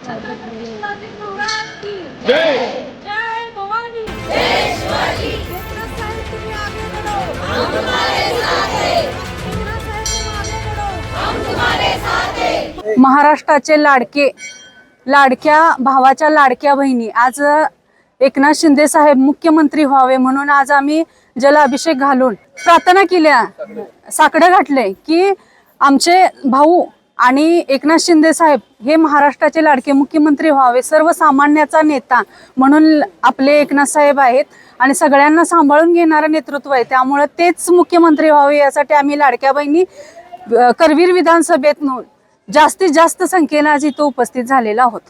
जय जय भवानी। जय शिवाजी। एकनाथ साहेब तुम्ही आगे बढ़ो, हम तुम्हारे साथ हैं। एकनाथ साहेब तुम आगे बढ़ो, हम तुम्हारे साथ हैं। महाराष्ट्राचे लाडक्या भावाच्या लाडक्या बहिणी आज एकनाथ शिंदे साहेब मुख्यमंत्री व्हावे म्हणून आज आम्ही जलाभिषेक घालून प्रार्थना केल्या, साकडं घातले की आमचे भाऊ आणि एकनाथ शिंदे साहेब हे महाराष्ट्राचे लाडके मुख्यमंत्री व्हावे। सर्वसामान्याचा नेता म्हणून आपले एकनाथ साहेब आहेत आणि सगळ्यांना सांभाळून घेणारं नेतृत्व आहे, त्यामुळे तेच मुख्यमंत्री व्हावे यासाठी आम्ही लाडक्या बहिणी करवीर विधानसभेत जास्तीत जास्त संख्येने आज इथं उपस्थित झालेला आहोत।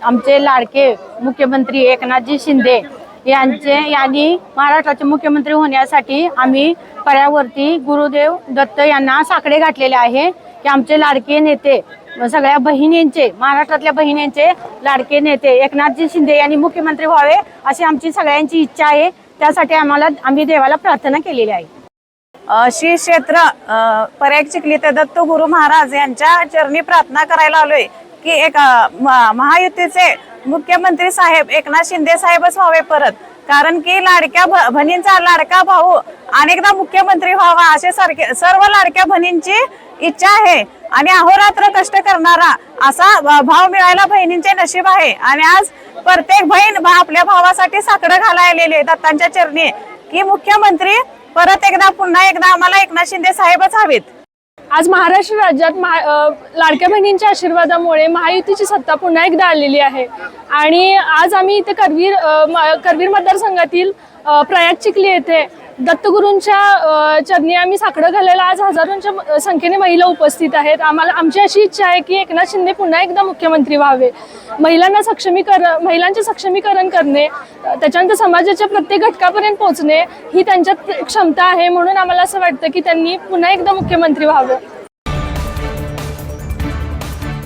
आमचे लाडके मुख्यमंत्री एकनाथजी शिंदे यांनी महाराष्ट्राचे मुख्यमंत्री होण्यासाठी आम्ही पर्यावरती गुरुदेव दत्त यांना साकडे घातलेले आहे की आमचे लाडके नेते सगळ्या बहिणींचे, महाराष्ट्रातल्या बहिणींचे लाडके नेते एकनाथजी शिंदे यांनी मुख्यमंत्री व्हावे अशी आमची सगळ्यांची इच्छा आहे। त्यासाठी आम्ही देवाला प्रार्थना केलेली आहे। श्री क्षेत्र पर्याय चिखली ते दत्त गुरु महाराज यांच्या चरणी प्रार्थना करायला आलोय की एक महायुतीचे मुख्यमंत्री साहेब एकनाथ शिंदे साहेबच व्हावे परत, कारण की लाडक्या बहिणींचा लाडका भाऊ अनेकदा मुख्यमंत्री व्हावा असे सर्व लाडक्या बहिणींची इच्छा आहे आणि अहोरात्र कष्ट करणारा असा भाव मिळायला बहिणींचे नशीब आहे। आणि आज प्रत्येक बहीण आपल्या भावासाठी साकडं घालायलेले दत्तांच्या चरणी की मुख्यमंत्री परत एकदा पुन्हा एकदा आम्हाला एकनाथ शिंदे साहेबच हवेत। आज महाराष्ट्र राज्यात लाडक्या बहिणींच्या आशीर्वादामुळे महायुतीची सत्ता पुन्हा एकदा आलेली आहे आणि आज आम्ही इथे करवीर मतदारसंघातील प्रयाग चिखली येथे दत्तगुरूंच्या चरणी आम्ही साकडं घालायला आज हजारोंच्या संख्येने महिला उपस्थित आहेत। आमची अशी इच्छा आहे की एकनाथ शिंदे पुन्हा एकदा मुख्यमंत्री व्हावे। महिलांचे सक्षमीकरण करणे, त्याच्यानंतर समाजाच्या प्रत्येक घटकापर्यंत पोहोचणे ही त्यांच्यात क्षमता आहे, म्हणून आम्हाला असं वाटतं की त्यांनी पुन्हा एकदा मुख्यमंत्री व्हावं।